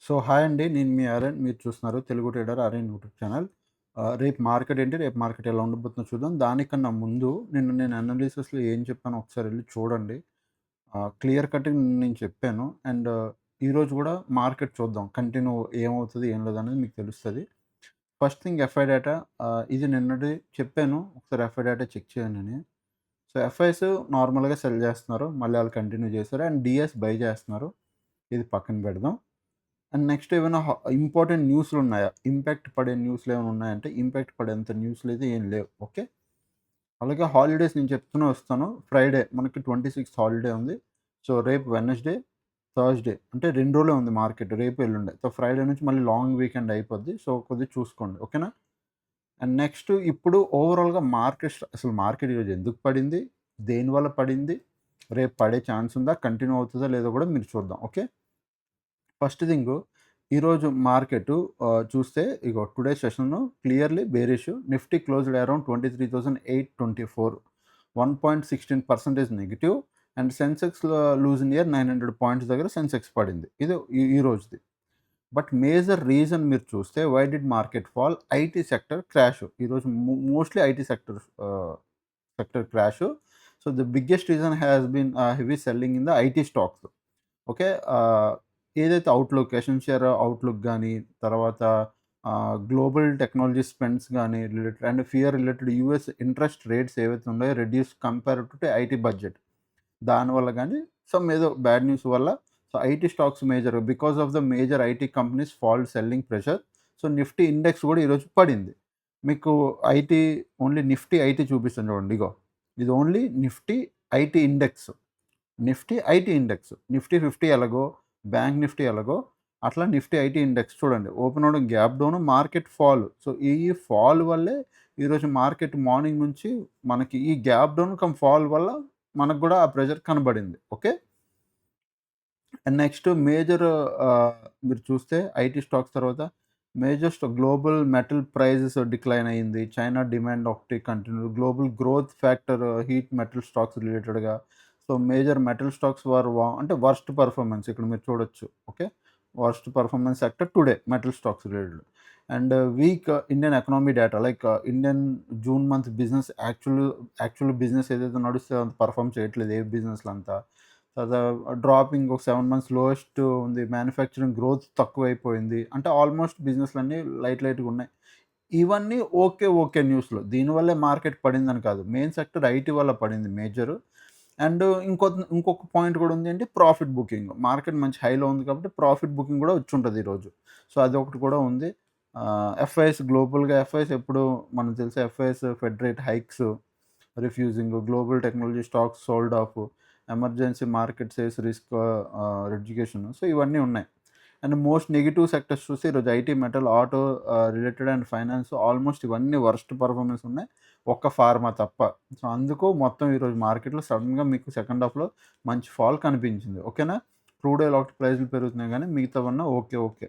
So hi అండి. నేను మీ ఆర్యన్. మీరు చూస్తున్నారు Telugu trader Aryan YouTube channel. రేపు మార్కెట్ ఏంటి? రేపు మార్కెట్ ఎలా ఉండబోతుందో చూద్దాం. దానికన్నా ముందు నేను అనాలిసిస్‌లో ఏం చెప్పానో ఒకసారి ఎళ్లి చూడండి. క్లియర్ కట్‌గా నేను చెప్పాను. అండ్ ఈరోజు గూడా మార్కెట్ చూద్దాం. కంటిన్యూ ఏమవుతది? ఏం లేదనేది మీకు తెలుస్తది. First thing f i data. ఇది నిన్నటి చెప్పాను. ఒకసారి ఎఫ్ఐ డేటా చెక్ చేయండని. సో ఎఫ్ఐస్ నార్మల్‌గా సెల్ చేస్తున్నారు. మళ్ళీ ఆళ్ళు కంటిన్యూ చేశారు. అండ్ డీఎస్ బై చేస్తున్నారు. ఇది పక్కన పెడదాం. అండ్ నెక్స్ట్ ఏమైనా ఇంపార్టెంట్ న్యూస్‌లున్నాయా? ఇంపాక్ట్ పడే న్యూస్‌లేమైనా ఉన్నాయంటే, ఇంపాక్ట్ పడేంత న్యూస్‌లయితే ఏం లేవు. ఓకే. అలాగే హాలిడేస్ నేను చెప్తూనే వస్తాను. ఫ్రైడే మనకి 26థ్ హాలిడే ఉంది. సో, రేపు వెడ్నెస్‌డే, థర్స్‌డే అంటే 2 రోజులే ఉంది మార్కెట్. రేపు, ఎల్లుండే. సో, ఫ్రైడే నుంచి మళ్ళీ లాంగ్ వీకెండ్ అయిపోద్ది. సో, కొద్దిగా చూసుకోండి. ఓకేనా? అండ్ నెక్స్ట్ ఇప్పుడు ఓవరాల్‌గా అసలు మార్కెట్ ఈరోజు ఎందుకు పడింది? దేనివల్ల పడింది? రేపు పడే ఛాన్స్ ఉందా? కంటిన్యూ అవుతదా? లేదో కూడా మీరు చూద్దాం. ఓకే. ఫస్ట్ థింగు ఈరోజు మార్కెటు చూస్తే ఇగో today session clearly bearish. Nifty closed around 23,824 1.16% negative and Sensex lose near 900 points దగ్గర సెన్సెక్స్ పడింది. ఇది ఈ రోజుది. బట్ మేజర్ రీజన్ మీరు చూస్తే why did market fall? IT sector crash. ఈరోజు mostly IT sector crash. So, the biggest reason has been heavy selling in the IT stocks. Okay. ఏదైతే outlook, essential outlook గాని, తర్వాత గ్లోబల్ టెక్నాలజీ స్పెండ్స్ గాని related and fear related US interest rates ఏవైతే ఉన్నాయో reduce compared to IT budget. దానివల్ల గాని ఏదో bad news వల్ల so, IT stocks because of the major IT companies falled selling pressure. So, Nifty index గూడా ఈరోజు పడింది. మీకు ఐటీ ఓన్లీ నిఫ్టీ ఐటీ చూపిస్తాను చూడండి. ఇగో ఇది only Nifty IT index. Nifty IT index. Nifty 50 ఎలాగో, బ్యాంక్ నిఫ్టీ ఎలాగో, అట్లా నిఫ్టీ ఐటీ ఇండెక్స్ చూడండి. ఓపెన్ అవ్వడం gap down, market fall. So, ఈ ఫాల్ వల్లే ఈరోజు మార్కెట్ మార్నింగ్ నుంచి మనకి ఈ గ్యాప్ డౌన్ ఫాల్ వల్ల మనకు గూడా ఆ ప్రెషర్ కనబడింది. ఓకే. అండ్ నెక్స్ట్ మేజర్ మీరు చూస్తే ఐటీ స్టాక్స్ తర్వాత major global metal prices decline అయింది. చైనా డిమాండ్ ఒకటి continue. Global growth factor hit metal stocks రిలేటెడ్‌గా. సో, మేజర్ మెటల్ స్టాక్స్ అంటే వర్స్ట్ పెర్ఫార్మన్స్ ఇక్కడ మీరు చూడొచ్చు. Okay. Worst performance sector today metal stocks related. And weak Indian economy data like Indian June month business actual business ఏదైతే నడుస్తుందో అంత perform చేయట్లేదు ఏ బిజినెస్‌లో అంతా. తర్వాత డ్రాపింగ్ ఒక 7 మంత్స్ లోయెస్ట్ ఉంది. మ్యానుఫ్యాక్చరింగ్ గ్రోత్ తక్కువైపోయింది. అంటే ఆల్మోస్ట్ బిజినెస్‌లన్నీ లైట్‌గా ఉన్నాయి. ఇవన్నీ ఓకే న్యూస్‌లు. దీనివల్లే మార్కెట్ పడిందని కాదు. మెయిన్ సెక్టర్ ఐటీ వల్ల పడింది మేజరు. అండ్ ఇంకొక పాయింట్ కూడా ఉంది ఏంటి ప్రాఫిట్ బుకింగ్. మార్కెట్ మంచి హైలో ఉంది కాబట్టి ప్రాఫిట్ బుకింగ్ కూడా వచ్చుంటది ఈరోజు. సో, అదొకటి కూడా ఉంది. ఎఫ్ఐఎస్ గ్లోబల్‌గా ఎఫ్ఐఎస్ ఎప్పుడు మనకు తెలిసి FIS Fed rate hikes refusing, global technology stocks sold off, emergency market says risk reduction. So, ఇవన్నీ ఉన్నాయి. అండ్ మోస్ట్ నెగెటివ్ సెక్టర్స్ చూస్తే ఈరోజు IT, metal, auto related and finance almost ఇవన్నీ వర్స్ట్ పెర్ఫార్మెన్స్ ఉన్నాయి. ఒక్క ఫార్మా తప్ప. సో, అందుకు మొత్తం ఈరోజు మార్కెట్‌లో సడెన్‌గా మీకు సెకండ్ హాఫ్‌లో మంచి ఫాల్ కనిపించింది. ఓకేనా? క్రూడ్ ఆయిల్ ఒకటి ప్రైస్‌లు పెరుగుతున్నాయి గానీ మిగతావన్నీ ఓకే.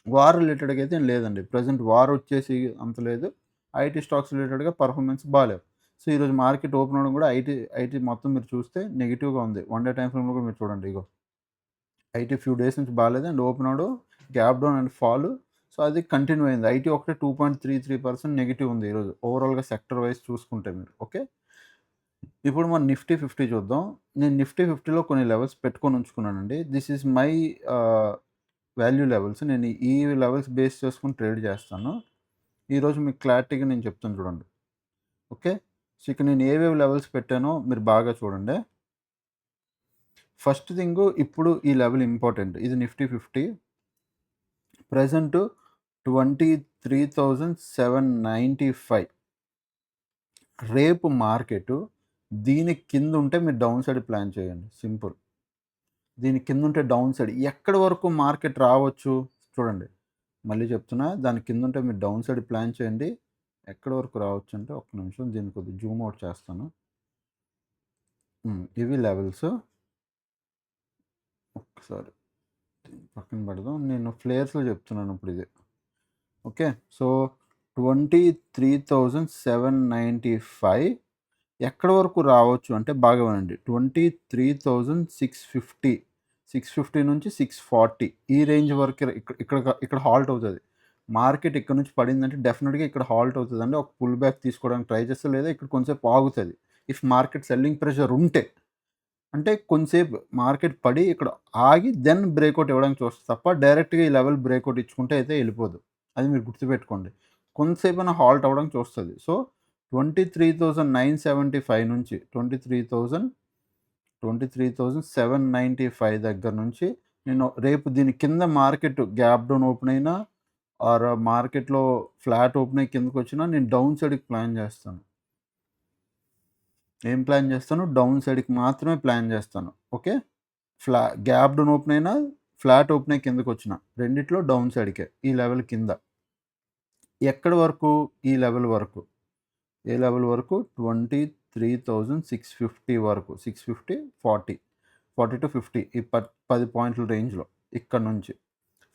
వార్ రిలేటెడ్‌గా అయితే ఏం లేదండి. ప్రెజెంట్ వార్ వచ్చేసి అంత లేదు. ఐటీ స్టాక్స్ రిలేటెడ్‌గా పెర్ఫార్మెన్స్ బాలేవు. సో, ఈరోజు మార్కెట్ ఓపెన్ అవ్వడం కూడా ఐటీ మొత్తం మీరు చూస్తే నెగెటివ్‌గా ఉంది. వన్ డే టైమ్ ఫ్రేమ్‌లో కూడా మీరు చూడండి. ఇగో ఐటీ ఫ్యూ డేస్ నుంచి బాలేదు. అండ్ ఓపెన్ అవ్వడం gap down and fall. So, అది కంటిన్యూ అయింది. ఐటీ ఒకటే 2.33% నెగెటివ్ ఉంది ఈరోజు. ఓవరాల్‌గా సెక్టర్ వైస్ చూసుకుంటే మీరు. ఓకే. ఇప్పుడు మనం నిఫ్టీ 50 చూద్దాం. నేను నిఫ్టీ 50లో కొన్ని లెవెల్స్ పెట్టుకొని ఉంచుకున్నానండి. దిస్ ఈజ్ మై ఆహ్, వాల్యూ లెవెల్స్. నేను ఈ లెవెల్స్ బేస్ చేసుకొని ట్రేడ్ చేస్తాను. ఈరోజు మీకు క్లారిటీగా నేను చెప్తాను చూడండి. ఓకే. సో, ఇక నేను ఏవేవి లెవెల్స్ పెట్టానో మీరు బాగా చూడండి. ఫస్ట్ థింగు ఇప్పుడు ఈ లెవెల్ ఇంపార్టెంట్. ఇది నిఫ్టీ 50 ప్రెజెంట్ 23,795. రేపు మార్కెటు దీని కిందుంటే మీరు డౌన్ సైడ్ ప్లాన్ చేయండి. సింపుల్. దీని కిందుంటే డౌన్ సైడ్ ఎక్కడి వరకు మార్కెట్ రావచ్చు చూడండి. మళ్ళీ చెప్తున్నా దాని కిందుంటే మీరు డౌన్ సైడ్ ప్లాన్ చేయండి. ఎక్కడి వరకు రావచ్చంటే ఒక్క నిమిషం దీన్ని కొద్దిగా జూమ్ ఔట్ చేస్తాను. ఇవి లెవెల్స్. ఒక్కసారి దీన్ని పక్కన పెడదాం. నేను ఫ్లేయర్స్‌లో చెప్తున్నాను ఇప్పుడు ఇది. ఓకే. సో, 23,795 ఎక్కడి వరకు రావచ్చు అంటే బాగా వినండి. 23,650 650 నుంచి 640 ఈ రేంజ్ వరకు ఇక్కడ హాల్ట్ అవుతది. మార్కెట్ ఇక్కడ నుంచి పడిందంటే డెఫినిట్‌గా ఇక్కడ హాల్ట్ అవుతదండి. ఒక పుల్ బ్యాక్ తీసుకోవడానికి ట్రై చేస్తే లేదా ఇక్కడ కొంసేపు ఆగుతది. ఇఫ్ మార్కెట్ సెల్లింగ్ ప్రెషర్ ఉంటే. అంటే కొంసేపు మార్కెట్ పడి ఇక్కడ ఆగి దెన్ బ్రేకౌట్ ఇవ్వడానికి చూస్తది తప్ప డైరెక్ట్‌గా ఈ లెవెల్ బ్రేకౌట్ ఇచ్చుకుంటే అయితే ఎళ్ళిపోదు. అది మీరు గుర్తుపెట్టుకోండి. కొంతసేపైనా హాల్ట్ అవ్వడానికి చూస్తది. సో 23,975 నుంచి 23,795 దగ్గర నుంచి నేను రేపు దీని కింద మార్కెట్ గ్యాప్ డౌన్ ఓపెన్ అయినా ఆర్ మార్కెట్‌లో ఫ్లాట్ ఓపెన్ అయ్యి కిందకొచ్చినా నేను డౌన్ సైడ్‌కి ప్లాన్ చేస్తాను. ఏం ప్లాన్ చేస్తాను? డౌన్ సైడ్‌కి మాత్రమే ప్లాన్ చేస్తాను. ఓకే. గ్యాప్ డౌన్ ఓపెన్ అయినా, ఫ్లాట్ ఓపెన్ అయ్యి కిందకొచ్చినా రెండిట్లో డౌన్ సైడ్‌కే. ఈ లెవెల్ కింద. ఎక్కడి వరకు? ఈ లెవెల్ వరకు. ఏ లెవెల్ వరకు? 23,650 వరకు. 650, 40. 40-50 ఈ 10 పాయింట్ల రేంజ్‌లో ఇక్కడ నుంచి.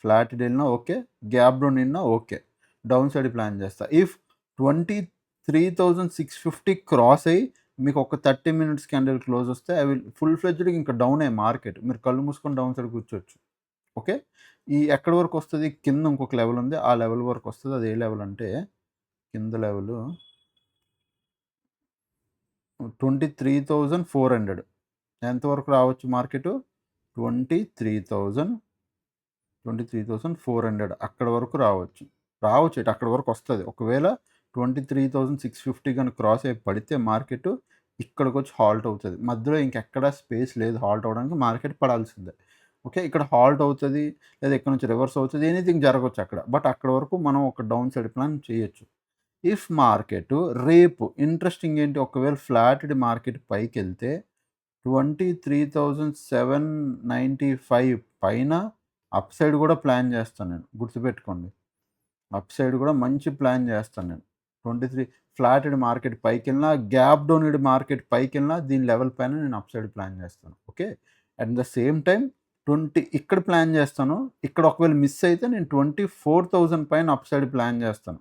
ఫ్లాట్ వెళ్ళినా ఓకే. గ్యాప్ డౌన్ వెళ్ళినా ఓకే. డౌన్ సైడ్ ప్లాన్ చేస్తా. ఇఫ్ 23,650 క్రాస్ అయ్యి మీకు ఒక 30 మినిట్స్ క్యాండిల్ క్లోజ్ వస్తే ఐ విల్ ఫుల్ ఫ్లెడ్జ్డ్‌గా ఇంకా డౌనే మార్కెట్. మీరు కళ్ళు మూసుకొని డౌన్ సైడ్ కూర్చోవచ్చు. ఓకే. ఈ ఎక్కడి వరకు వస్తది? కింద ఇంకొక లెవెల్ ఉంది. ఆ లెవెల్ వరకు వస్తది. అది ఏ లెవెల్ అంటే కింద లెవెలు 23,400 ఎంతవరకు రావచ్చు మార్కెటు? 23,400 అక్కడి వరకు రావచ్చు. ఇటు అక్కడి వరకు వస్తది. ఒకవేళ 23,650 గాని క్రాస్ అయ్యి పడితే మార్కెటు ఇక్కడికొచ్చి హాల్ట్ అవుతది. మధ్యలో ఇంకెక్కడ స్పేస్ లేదు హాల్ట్ అవ్వడానికి. మార్కెట్ పడాల్సిందే. ఓకే. ఇక్కడ హాల్ట్ అవుతది. లేదా ఇక్కడ నుంచి రివర్స్ అవుతది. ఎనీథింగ్ జరగొచ్చు అక్కడ. బట్ అక్కడి వరకు మనం ఒక డౌన్ సైడ్ ప్లాన్ చేయొచ్చు. ఇఫ్ మార్కెటు రేపు ఇంట్రెస్టింగ్ ఏంటి? ఒకవేళ ఫ్లాటెడ్ మార్కెట్ పైకెళ్తే 23,795 పైన అప్ సైడ్ కూడా ప్లాన్ చేస్తాను నేను. గుర్తుపెట్టుకోండి. అప్ సైడ్ కూడా మంచి ప్లాన్ చేస్తాను నేను. 23 flatted market పైకెళ్ళినా, gap downed market పైకెళ్ళినా దీని లెవెల్ పైన నేను అప్ సైడ్ ప్లాన్ చేస్తాను. Okay. At the same time ఇక్కడ ప్లాన్ చేస్తాను. ఇక్కడ ఒకవేళ మిస్ అయితే నేను 24,000 పైన అప్ సైడ్ ప్లాన్ చేస్తాను.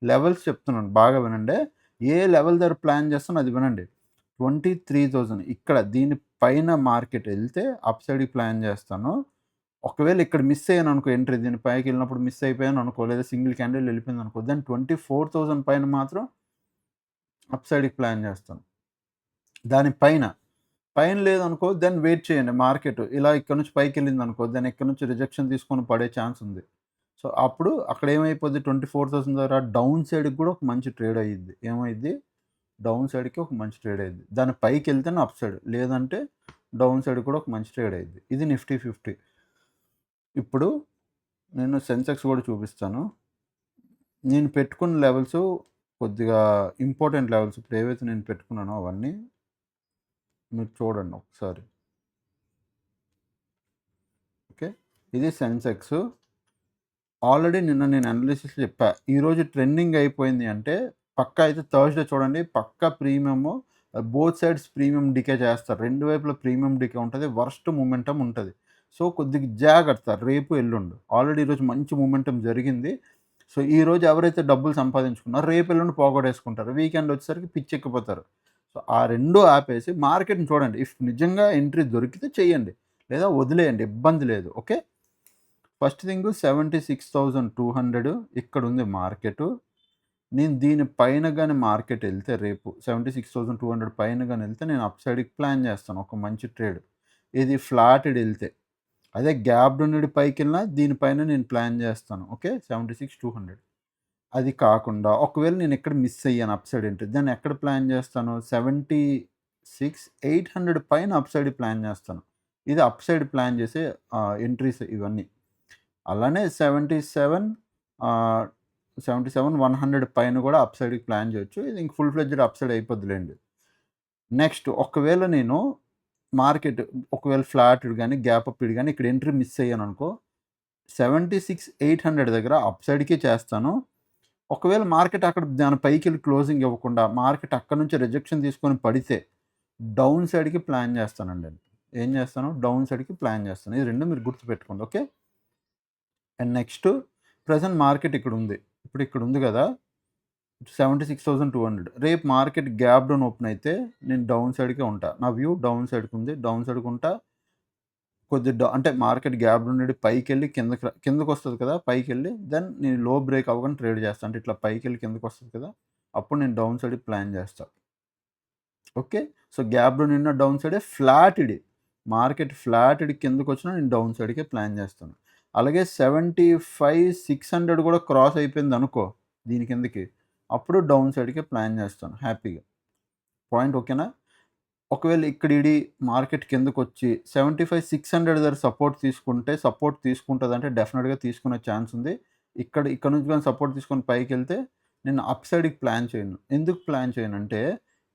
లెవెల్స్ చెప్తున్నాను బాగా వినండి. ఏ లెవెల్ దగ్గర ప్లాన్ చేస్తానో అది వినండి. 23,000 ఇక్కడ దీని పైన మార్కెట్ ఎళ్తే అప్ సైడ్‌కి ప్లాన్ చేస్తాను. ఒకవేళ ఇక్కడ మిస్ అయ్యాననుకో ఎంట్రీ దీని పైకెళ్ళినప్పుడు మిస్ అయిపోయాననుకో లేదా సింగిల్ క్యాండిల్ వెళ్ళిపోయిందనుకో దెన్ 24,000 పైన మాత్రం అప్ సైడ్‌కి ప్లాన్ చేస్తాను. దాని పైన లేదనుకో దెన్ వెయిట్ చేయండి మార్కెట్ ఇలా ఇక్కడ నుంచి పైకెళ్ళిందనుకో దెన్ ఇక్కడ నుంచి రిజెక్షన్ తీసుకొని పడే ఛాన్స్ ఉంది. సో, అప్పుడు అక్కడ ఏమైపోద్ది 24,000 దగ్గర డౌన్ సైడ్‌కి కూడా ఒక మంచి ట్రేడ్ అయ్యిద్ది. ఏమైద్ది? డౌన్ సైడ్‌కి ఒక మంచి ట్రేడ్ అయ్యిద్ది. దాని పైకెళ్తేనే అప్ సైడ్. లేదంటే డౌన్ సైడ్ కూడా ఒక మంచి ట్రేడ్ అయ్యిద్ది. ఇది నిఫ్టీ 50. ఇప్పుడు నేను సెన్సెక్స్ కూడా చూపిస్తాను. నేను పెట్టుకున్న లెవెల్స్ కొద్దిగా ఇంపార్టెంట్ లెవెల్స్. ఇప్పుడు ఏవైతే నేను పెట్టుకున్నానో అవన్నీ మీరు చూడండి ఒకసారి. ఓకే. ఇది సెన్సెక్స్. ఆల్రెడీ నిన్న నేను అనాలిసిస్ చెప్పా. ఈరోజు ట్రెండింగ్ అయిపోయింది అంటే పక్కా అయితే థర్స్‌డే చూడండి. పక్కా premium both sides premium decay చేస్తారు. రెండు వైపులా ప్రీమియం డికే ఉంటది. వర్స్ట్ మొమెంటమ్ ఉంటది. సో, కొద్దిగా జాగ్రత్త రేపు, ఎల్లుండి. ఆల్రెడీ ఈరోజు మంచి మొమెంటమ్ జరిగింది. సో, ఈరోజు ఎవరైతే డబ్బులు సంపాదించుకున్నారో రేపు, ఎల్లుండి పోగొట్టేసుకుంటారు. వీకెండ్ వచ్చేసరికి పిచ్చెక్కిపోతారు. సో, ఆ 2 ఆపేసి మార్కెట్‌ని చూడండి. ఇఫ్ నిజంగా ఎంట్రీ దొరికితే చేయండి. లేదా వదిలేయండి. ఇబ్బంది లేదు. ఓకే. ఫస్ట్ థింగు 76,200 ఇక్కడుంది మార్కెటు. నేను దీని పైన గాని మార్కెట్ ఎళ్తే రేపు 76,200 పైన గాని ఎళ్తే నేను అప్ సైడ్‌కి ప్లాన్ చేస్తాను ఒక మంచి ట్రేడ్. ఇది ఫ్లాటెడ్ ఎళ్తే. అదే గ్యాప్ డౌన్డ్ పైకెళ్ళినా దీనిపైన నేను ప్లాన్ చేస్తాను. ఓకే. 76,200 అది కాకుండా ఒకవేళ నేను ఎక్కడ మిస్ అయ్యాను అప్ సైడ్ ఎంట్రీ దాన్ని ఎక్కడ ప్లాన్ చేస్తాను? 76,800 పైన అప్ సైడ్ ప్లాన్ చేస్తాను. ఇది అప్ సైడ్ ప్లాన్ చేసే ఎంట్రీస్ ఇవన్నీ. అలానే 77,100 పైన కూడా అప్ సైడ్‌కి ప్లాన్ చేయొచ్చు. ఇది ఇంక ఫుల్ ఫ్లెడ్జ్డ్ అప్ సైడ్ అయిపోద్దిలెండి. నెక్స్ట్ ఒకవేళ నేను మార్కెట్ ఒకవేళ ఫ్లాటెడ్ గాని, గ్యాప్ అప్‌డ్ గాని ఇక్కడ ఎంట్రీ మిస్ అయ్యాననుకో 76,800 దగ్గర అప్ సైడ్‌కే చేస్తాను. ఒకవేళ మార్కెట్ అక్కడ దాని పైకెళ్ళి క్లోజింగ్ ఇవ్వకుండా మార్కెట్ అక్కడి నుంచి రిజెక్షన్ తీసుకొని పడితే డౌన్ సైడ్‌కి ప్లాన్ చేస్తానండి. ఏం చేస్తాను? డౌన్ సైడ్‌కి ప్లాన్ చేస్తాను. ఇది 2 మీరు గుర్తుపెట్టుకోండి. Okay. And next present market ఇక్కడుంది. ఇప్పుడు ఇక్కడుంది గదా! 76,200 రేపు మార్కెట్ గ్యాప్ డౌన్ ఓపెన్ అయితే నేను డౌన్ సైడ్‌కే ఉంటా. నా వ్యూ డౌన్ సైడ్‌కుంది. డౌన్ సైడ్‌కుంటా. అంటే మార్కెట్ గ్యాప్ నుండి పైకెళ్ళి కిందకొస్తది కదా! పైకెళ్ళి దెన్ నేను లో బ్రేక్ అవ్వగానే ట్రేడ్ చేస్తా. అంటే ఇట్లా పైకెళ్ళి కిందకొస్తది కదా! అప్పుడు నేను డౌన్ సైడ్‌కి ప్లాన్ చేస్తా. ఓకే. సో, గ్యాప్‌లో నిన్న డౌన్ సైడే ఫ్లాట్ ఇది. మార్కెట్ ఫ్లాట్ ఇది కిందకొచ్చినా నేను డౌన్ సైడ్‌కే ప్లాన్ చేస్తాను. అలాగే 75,600 కూడా క్రాస్ అయిపోయిందనుకో దీని కిందకి. అప్పుడు డౌన్ సైడ్‌కే ప్లాన్ చేస్తాను హ్యాపీగా. పాయింట్ ఓకేనా? ఒకవేళ ఇక్కడ మార్కెట్ కిందకొచ్చి 75,600 దగ్గర సపోర్ట్ తీసుకుంటదంటే డెఫినిట్‌గా తీసుకునే ఛాన్స్ ఉంది. ఇక్కడ నుంచి గాని సపోర్ట్ తీసుకొని పైకెళ్తే నేను అప్ సైడ్‌కి ప్లాన్ చేయను. ఎందుకు ప్లాన్ చేయనంటే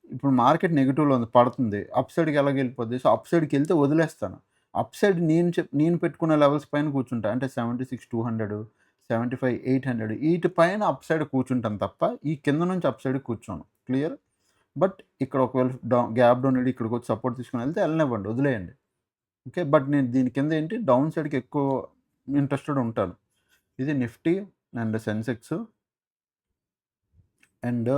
ఇప్పుడు మార్కెట్ నెగెటివ్‌లో ఉంది పడుతుంది. అప్ సైడ్‌కి ఎలాగెళ్ళిపోద్ది? సో, అప్ సైడ్‌కెళ్తే వదిలేస్తాను. అప్ సైడ్ నేను పెట్టుకున్న లెవెల్స్ పైన కూర్చుంటా. అంటే 76,200, 75,800 ఈటి పైన అప్ సైడ్ కూర్చుంటాను తప్ప ఈ కింద నుంచి అప్ సైడ్‌కి కూర్చోను. క్లియర్? బట్ ఇక్కడ ఒకవేళ గ్యాప్ డౌన్ ఈడి ఇక్కడికొచ్చి సపోర్ట్ తీసుకొని ఎళ్తే ఎళ్ళనివ్వండి. వదిలేయండి. ఓకే. బట్ నేను దీని కింద డౌన్ సైడ్‌కి ఎక్కువ ఇంట్రెస్టెడ్ ఉంటాను. ఇది నిఫ్టీ అండ్ సెన్సెక్స్ అండ్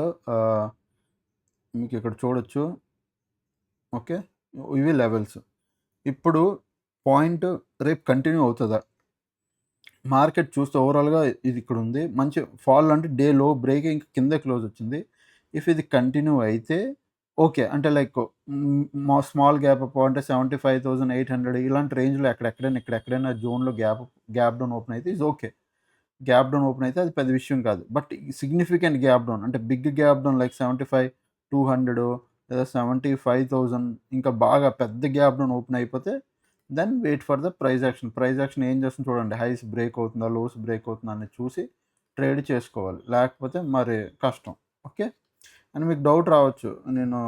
మీకిక్కడ చూడొచ్చు. ఓకే. ఇవి లెవెల్స్. ఇప్పుడు పాయింట్ రేపు కంటిన్యూ అవుతదా? మార్కెట్ చూస్తే ఓవరాల్‌గా ఇది ఇక్కడుంది. మంచి ఫాల్ అంటే డే లో బ్రేక్ ఇంక కిందే క్లోజ్ వచ్చింది. ఇఫ్ ఇది కంటిన్యూ అయితే ఓకే. అంటే లైక్ స్మాల్ గ్యాప్ అప్ అంటే 75,800 ఇలాంటి రేంజ్‌లో ఇక్కడెక్కడైనా జోన్‌లో గ్యాప్ డౌన్ ఓపెన్ అయితే is okay. Gap down open అయితే అది పెద్ద విషయం కాదు. బట్ సిగ్నిఫికెంట్ గ్యాప్ డౌన్ అంటే బిగ్ గ్యాప్ డౌన్ లైక్ 75,200 లేదా 75,000 ఇంకా బాగా పెద్ద గ్యాప్ డౌన్ ఓపెన్ అయిపోతే then wait for the price action. Price action ఏం చేస్తుంది చూడండి. హైస్ బ్రేక్ అవుతుందా? లోస్ బ్రేక్ అవుతుందా? అని చూసి ట్రేడ్ చేసుకోవాలి. లేకపోతే మరి కష్టం. ఓకే. అండ్ మీకు డౌట్ రావచ్చు. నేను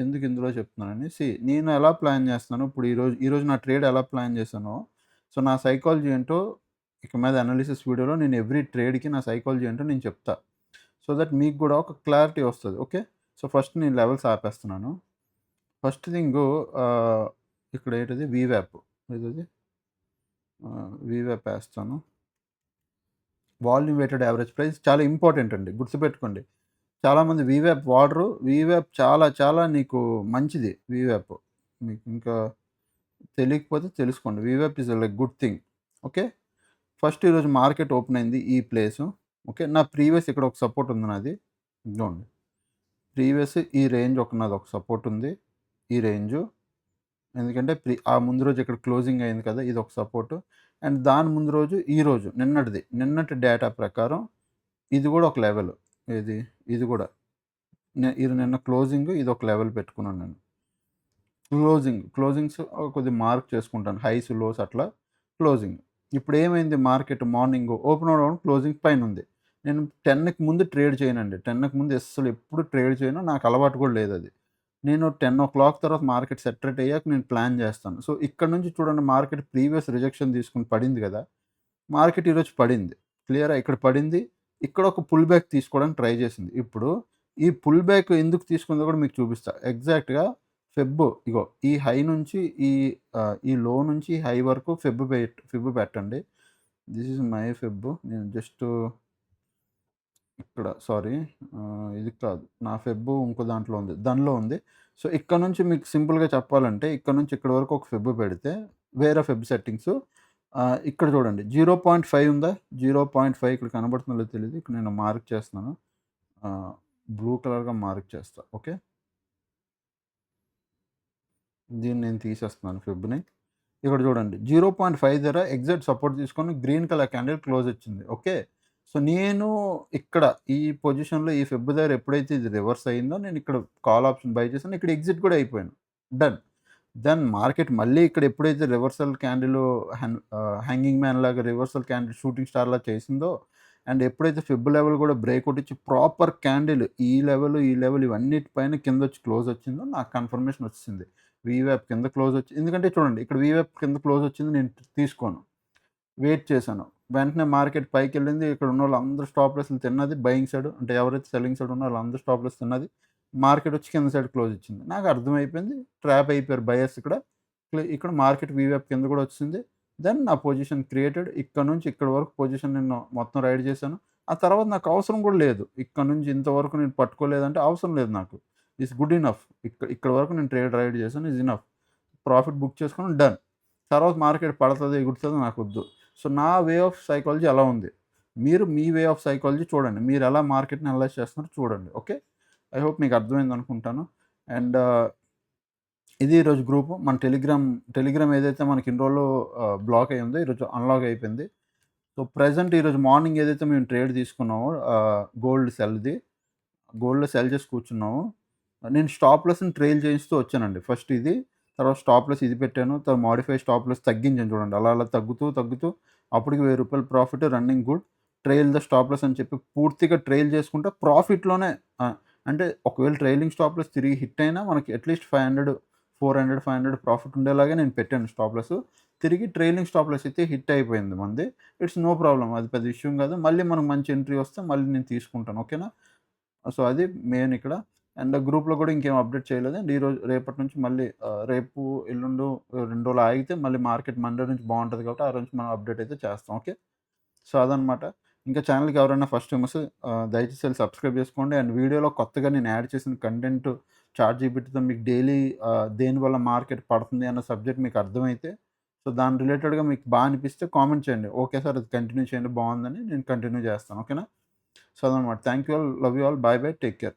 ఎందుకు ఇందులో చెప్తున్నానని. నేను ఎలా ప్లాన్ చేస్తున్నాను ఇప్పుడు ఈరోజు నా ట్రేడ్ ఎలా ప్లాన్ చేశానో, సో, నా సైకాలజీ ఏంటో ఇక మీద అనాలిసిస్ వీడియోలో నేను ఎవ్రీ ట్రేడ్‌కి నా సైకాలజీ ఏంటో నేను చెప్తా. సో దట్ మీకు గూడా ఒక క్లారిటీ వస్తది. ఓకే. సో, ఫస్ట్ నేను లెవెల్స్ ఆపేస్తున్నాను. ఫస్ట్ థింగు ఆహ్, ఇక్కడ ఏంటిది వీవాప్ ఏదది? వీవాప్ ఏస్తాను. వాల్యూమ్ వెయిటెడ్ యావరేజ్ ప్రైస్ చాలా ఇంపార్టెంట్ అండి. గుర్తుపెట్టుకోండి. చాలామంది వీవాప్ వాడరు. వీవాప్ చాలా చాలా నీకు మంచిది వీవాప్. మీకు ఇంకా తెలియకపోతే తెలుసుకోండి. వీవాప్ is like good thing. Okay. First ఈరోజు మార్కెట్ ఓపెన్ అయింది ఈ ప్లేసు. ఓకే. నా ప్రీవియస్ ఇక్కడ ఒక సపోర్ట్ ఉంది నాది. ఇదిగోండి. ప్రీవియస్ ఈ రేంజ్ నాదొక సపోర్ట్ ఉంది. ఈ రేంజు. ఎందుకంటే ఆ ముందు రోజు ఇక్కడ క్లోజింగ్ అయింది కదా! ఇదొక సపోర్టు. అండ్ దాని ముందు రోజు ఈరోజు నిన్నటి డేటా ప్రకారం ఇది గూడా ఒక లెవెల్. ఏది? ఇది గూడా. ఇది నిన్న క్లోజింగ్ ఇదొక లెవెల్ పెట్టుకున్నాను నేను. క్లోజింగ్స్ కొద్దిగా మార్క్ చేసుకుంటాను. హైస్, లోస్ అట్లా క్లోజింగ్. ఇప్పుడేమైంది మార్కెట్ మార్నింగ్ ఓపెన్ అవ్వడం క్లోజింగ్ పైనుంది. నేను 10కి ముందు ట్రేడ్ చేయనండి. 10కి ముందు అస్సలు ఎప్పుడు ట్రేడ్ చేయను. నాకు అలవాటు కూడా లేదది. నేను 10:00 తర్వాత మార్కెట్ సెటరేట్ అయ్యాక నేను ప్లాన్ చేస్తాను. సో, ఇక్కడ నుంచి చూడండి మార్కెట్ ప్రీవియస్ రిజెక్షన్ తీసుకొని పడింది గదా! మార్కెట్ ఈరోజు పడింది. క్లియరా? ఇక్కడ పడింది. ఇక్కడ ఒక పుల్ బ్యాక్ తీసుకోవడానికి ట్రై చేసింది. ఇప్పుడు ఈ పుల్ బ్యాక్ ఎందుకు తీసుకుందో కూడా మీకు చూపిస్తా. ఎగ్జాక్ట్‌గా ఇగో ఈ హై నుంచి ఈ లో నుంచి హై వరకు ఫిబ్ పెట్టండి. This is my Feb. నేను జస్ట్ ఇక్కడ సారీ ఇది కాదు. నా ఫిబ్ ఇంకో దాంట్లో ఉంది. దానిలో ఉంది. సో, ఇక్కడ నుంచి మీకు సింపుల్‌గా చెప్పాలంటే ఇక్కడ నుంచి ఇక్కడి వరకు ఒక ఫిబ్ పెడితే వేరే ఫిబ్ సెట్టింగ్స్ ఇక్కడ చూడండి 0.5 ఉందా? 0.5 ఇక్కడ కనబడుతుందో లేదో తెలీదు. ఇక్కడ నేను మార్క్ చేస్తున్నాను. బ్లూ కలర్‌గా మార్క్ చేస్తా. ఓకే. దీన్ని నేను తీసేస్తున్నాను ఫిబ్‌ని. ఇక్కడ చూడండి 0.5 దగ్గర ఎగ్జాక్ట్ సపోర్ట్ తీసుకొని గ్రీన్ కలర్ క్యాండిల్ క్లోజ్ వచ్చింది. ఓకే. సో, నేను ఇక్కడ ఈ పొజిషన్‌లో ఈ ఫిబ్ దగ్గర ఎప్పుడైతే ఇది రివర్స్ అయిందో నేను ఇక్కడ కాల్ ఆప్షన్ బై చేశాను. ఇక్కడ ఎగ్జిట్ కూడా అయిపోయాను. డన్. దెన్ మార్కెట్ మళ్ళీ ఇక్కడ ఎప్పుడైతే రివర్సల్ క్యాండిల్ హ్యాంగింగ్ మ్యాన్ లాగా రివర్సల్ క్యాండిల్ షూటింగ్ స్టార్‌లా చేసిందో అండ్ ఎప్పుడైతే ఫిబ్ లెవెల్ కూడా బ్రేక్అవుట్ ఇచ్చి ప్రాపర్ క్యాండిల్ ఈ లెవెల్ ఇవన్నిటి పైన కిందొచ్చి క్లోజ్ వచ్చిందో నాకు కన్ఫర్మేషన్ వచ్చింది. వీవాప్ కింద క్లోజ్ వచ్చి ఎందుకంటే చూడండి ఇక్కడ వీవాప్ కింద క్లోజ్ వచ్చింది నేను తీసుకోను. వెయిట్ చేశాను. వెంటనే మార్కెట్ పైకెళ్ళింది. ఇక్కడ ఉన్నోళ్ళందరూ స్టాప్ లాస్‌లు తిన్నది బయింగ్ సైడ్ అంటే ఎవరైతే సెల్లింగ్ సైడ్ ఉన్నారో వాళ్ళందరూ స్టాప్ లాస్ తిన్నది. మార్కెట్ వచ్చి కింద సైడ్ క్లోజ్ ఇచ్చింది. నాకు అర్థమైపోయింది. ట్రాప్ అయిపోయారు బయర్స్ ఇక్కడ. ఇక్కడ మార్కెట్ వీవాప్ కింద కూడా వచ్చింది. దెన్ నా పొజిషన్ క్రియేటెడ్. ఇక్కడ నుంచి ఇక్కడి వరకు పొజిషన్ నేను మొత్తం రైడ్ చేశాను. ఆ తర్వాత నాకు అవసరం కూడా లేదు. ఇక్కడ నుంచి ఇంతవరకు నేను పట్టుకోలేదంటే అవసరం లేదు నాకు. It's good enough. ఇక్కడ వరకు నేను ట్రేడ్ రైడ్ చేశాను. Is enough. ప్రాఫిట్ బుక్ చేసుకొని డన్. తర్వాత మార్కెట్ పడతదో, ఎగురుతదో నాకొద్దు. సో, నా వే ఆఫ్ సైకాలజీ అలా ఉంది. మీరు మీ వే ఆఫ్ సైకాలజీ చూడండి. మీరెలా మార్కెట్‌ని అనలైజ్ చేస్తున్నారో చూడండి. ఓకే. ఐ హోప్ మీకు అర్థమైందనుకుంటాను. అండ్ ఇది ఈరోజు గ్రూపు. మన టెలిగ్రామ్ ఏదైతే మనకి ఇన్ని రోజులు బ్లాక్ అయ్యిందో ఈరోజు అన్‌లాక్ అయిపోయింది. సో, ప్రెజెంట్ ఈరోజు మార్నింగ్ ఏదైతే మేము ట్రేడ్ తీసుకున్నామో గోల్డ్‌లో సెల్ చేసి కూర్చున్నాము. నేను స్టాప్ లాస్‌ని ట్రైల్ చేయిస్తూ వచ్చానండి. ఫస్ట్ ఇది, తర్వాత స్టాప్ లాస్ ఇది పెట్టాను. తర్వాత మోడిఫై స్టాప్ లాస్ తగ్గించాను చూడండి. అలా అలా తగ్గుతూ అప్పటికి రూ. 1000 profit running good. Trail the stop loss అని చెప్పి పూర్తిగా ట్రైల్ చేసుకుంటా ప్రాఫిట్‌లోనే అంటే ఒకవేళ ట్రైలింగ్ స్టాప్ లాస్ తిరిగి హిట్ అయినా మనకి అట్‌లీస్ట్ 500, 400, 500 ప్రాఫిట్ ఉండేలాగా నేను పెట్టాను స్టాప్ లాస్. తిరిగి ట్రైలింగ్ స్టాప్ లాస్ అయితే హిట్ అయిపోయింది మనది. It's no problem. అది పెద్ద ఇష్యూ కాదు. మళ్ళీ మనకు మంచి ఎంట్రీ వస్తే మళ్ళీ నేను తీసుకుంటాను. ఓకేనా? సో, అది మెయిన్ ఇక్కడ. అండ్ గ్రూప్‌లో కూడా ఇంకేం అప్డేట్ చేయలేదు. అండ్ రేపటి నుంచి మళ్ళీ రేపు, ఎల్లుండు 2 రోజులు ఆగితే మళ్ళీ మార్కెట్ మండే నుంచి బావుంటది కాబట్టి ఆ రోజు మనం అప్డేట్ అయితే చేస్తాం. ఓకే. సో, అదనమాట. ఇంకా ఛానెల్‌కి ఎవరైనా ఫస్ట్ టైమర్స్ దయచేసి ఎళ్లి సబ్స్క్రైబ్ చేసుకోండి. అండ్ వీడియోలో కొత్తగా నేను యాడ్ చేసిన కంటెంట్ చాట్‌జీపీటీతో మీకు డైలీ దేనివల్ల మార్కెట్ పడుతుంది అన్న సబ్జెక్ట్ మీకు అర్థమైతే, సో, దాని రిలేటెడ్‌గా మీకు అనిపిస్తే కామెంట్ చేయండి. ఓకే సార్ అది కంటిన్యూ చేయండి బావుందని నేను కంటిన్యూ చేస్తాను. ఓకేనా? సో, అదనమాట. Thank you all. Love you all. By by. Take care.